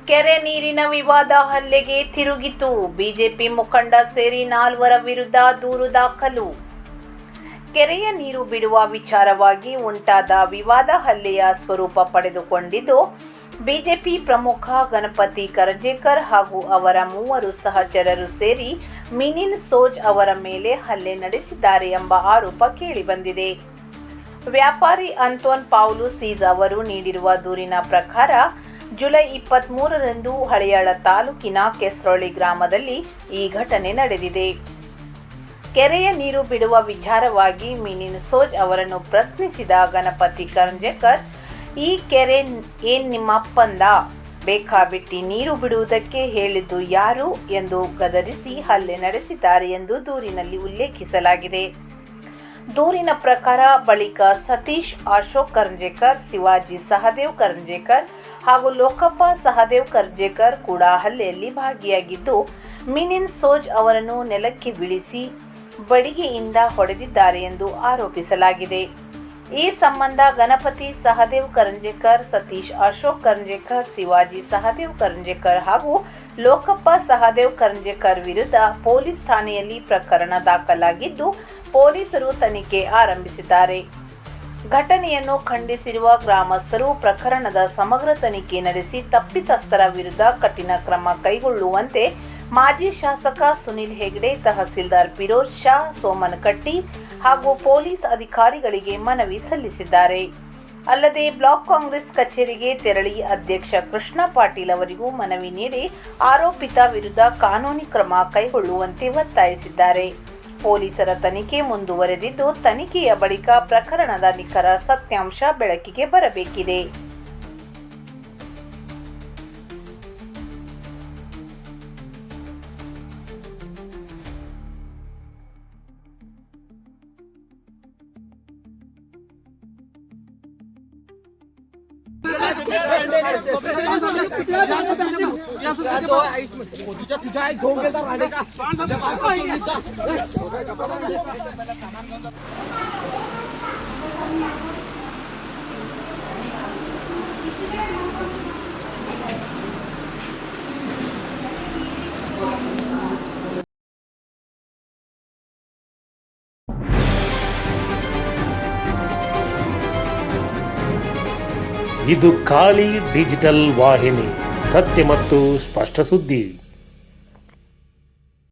ಕೆರೆ ನೀರಿನ ವಿವಾದ ಹಲ್ಲೆಗೆ ತಿರುಗಿತು. ಬಿಜೆಪಿ ಮುಖಂಡ ಸೇರಿ 4 ವಿರುದ್ಧ ದೂರು ದಾಖಲು. ಕೆರೆಯ ನೀರು ಬಿಡುವ ವಿಚಾರವಾಗಿ ಉಂಟಾದ ವಿವಾದ ಹಲ್ಲೆಯ ಸ್ವರೂಪ ಪಡೆದುಕೊಂಡಿದ್ದು, ಬಿಜೆಪಿ ಪ್ರಮುಖ ಗಣಪತಿ ಕರ್ಜೇಕರ್ ಹಾಗೂ ಅವರ 3 ಸಹಚರರು ಸೇರಿ ಮಿನಿನ್ ಸೋಜ್ ಅವರ ಮೇಲೆ ಹಲ್ಲೆ ನಡೆಸಿದ್ದಾರೆ ಎಂಬ ಆರೋಪ ಕೇಳಿಬಂದಿದೆ. ವ್ಯಾಪಾರಿ ಅಂತೋನ್ ಪೌಲು ಸೀಜ್ ಅವರು ನೀಡಿರುವ ದೂರಿನ ಪ್ರಕಾರ ಜುಲೈ 23ರಂದು ಹಳಿಯಾಳ ತಾಲೂಕಿನ ಕೆಸ್ರೊಳ್ಳಿ ಗ್ರಾಮದಲ್ಲಿ ಈ ಘಟನೆ ನಡೆದಿದೆ. ಕೆರೆಯ ನೀರು ಬಿಡುವ ವಿಚಾರವಾಗಿ ಮಿನಿನ್ ಸೋಜ್ ಅವರನ್ನು ಪ್ರಶ್ನಿಸಿದ ಗಣಪತಿ ಕರ್ಜೇಕರ್, ಈ ಕೆರೆ ಏನ್ ನಿಮ್ಮಪ್ಪಂದ, ಬೇಕಾಬಿಟ್ಟಿ ನೀರು ಬಿಡುವುದಕ್ಕೆ ಹೇಳಿದ್ದು ಯಾರು ಎಂದು ಗದರಿಸಿ ಹಲ್ಲೆ ನಡೆಸಿದ್ದಾರೆ ಎಂದು ದೂರಿನಲ್ಲಿ ಉಲ್ಲೇಖಿಸಲಾಗಿದೆ. ದೂರಿನ ಪ್ರಕಾರ ಬಳಿಕ ಸತೀಶ್ ಅಶೋಕ್ ಕರ್ಜೇಕರ್, ಶಿವಾಜಿ ಸಹದೇವ್ ಕರ್ಜೇಕರ್ ಹಾಗೂ ಲೋಕಪ್ಪ ಸಹದೇವ್ ಕರ್ಜೇಕರ್ ಕೂಡ ಹಲ್ಲೆಯಲ್ಲಿ ಭಾಗಿಯಾಗಿದ್ದು, ಮಿನಿನ್ ಸೋಜ್ ಅವರನ್ನು ನೆಲಕ್ಕೆ ಬೀಳಿಸಿ ಬಡಿಗೆಯಿಂದ ಹೊಡೆದಿದ್ದಾರೆ ಎಂದು ಆರೋಪಿಸಲಾಗಿದೆ. ಈ ಸಂಬಂಧ ಗಣಪತಿ ಸಹದೇವ್ ಕರ್ಜೇಕರ್, ಸತೀಶ್ ಅಶೋಕ್ ಕರ್ಜೇಕರ್, ಶಿವಾಜಿ ಸಹದೇವ್ ಕರ್ಜೇಕರ್ ಹಾಗೂ ಲೋಕಪ್ಪ ಸಹದೇವ್ ಕರ್ಜೇಕರ್ ವಿರುದ್ಧ ಪೊಲೀಸ್ ಠಾಣೆಯಲ್ಲಿ ಪ್ರಕರಣ ದಾಖಲಾಗಿದ್ದು, ಪೊಲೀಸರು ತನಿಖೆ ಆರಂಭಿಸಿದ್ದಾರೆ. ಘಟನೆಯನ್ನು ಖಂಡಿಸಿರುವ ಗ್ರಾಮಸ್ಥರು ಪ್ರಕರಣದ ಸಮಗ್ರ ತನಿಖೆ ನಡೆಸಿ ತಪ್ಪಿತಸ್ಥರ ವಿರುದ್ಧ ಕಠಿಣ ಕ್ರಮ ಕೈಗೊಳ್ಳುವಂತೆ ಮಾಜಿ ಶಾಸಕ ಸುನಿಲ್ ಹೆಗ್ಡೆ, ತಹಸೀಲ್ದಾರ್ ಫಿರೋಜ್ ಶಾ ಸೋಮನಕಟ್ಟಿ ಹಾಗೂ ಪೊಲೀಸ್ ಅಧಿಕಾರಿಗಳಿಗೆ ಮನವಿ ಸಲ್ಲಿಸಿದ್ದಾರೆ. ಅಲ್ಲದೆ ಬ್ಲಾಕ್ ಕಾಂಗ್ರೆಸ್ ಕಚೇರಿಗೆ ತೆರಳಿ ಅಧ್ಯಕ್ಷ ಕೃಷ್ಣ ಪಾಟೀಲ್ ಅವರಿಗೂ ಮನವಿ ನೀಡಿ ಆರೋಪಿತ ವಿರುದ್ಧ ಕಾನೂನು ಕ್ರಮ ಕೈಗೊಳ್ಳುವಂತೆ ಒತ್ತಾಯಿಸಿದ್ದಾರೆ. ಪೊಲೀಸರ ತನಿಖೆ ಮುಂದುವರೆದಿದ್ದು, ತನಿಖೆಯ ಬಳಿಕ ಪ್ರಕರಣದ ನಿಖರ ಸತ್ಯಾಂಶ ಬೆಳಕಿಗೆ ಬರಬೇಕಿದೆ. ಇದು ಖಾಲಿ ಡಿಜಿಟಲ್ ವಾಹಿನಿ, ಸತ್ಯ ಮತ್ತು ಸ್ಪಷ್ಟ ಸುದ್ದಿ.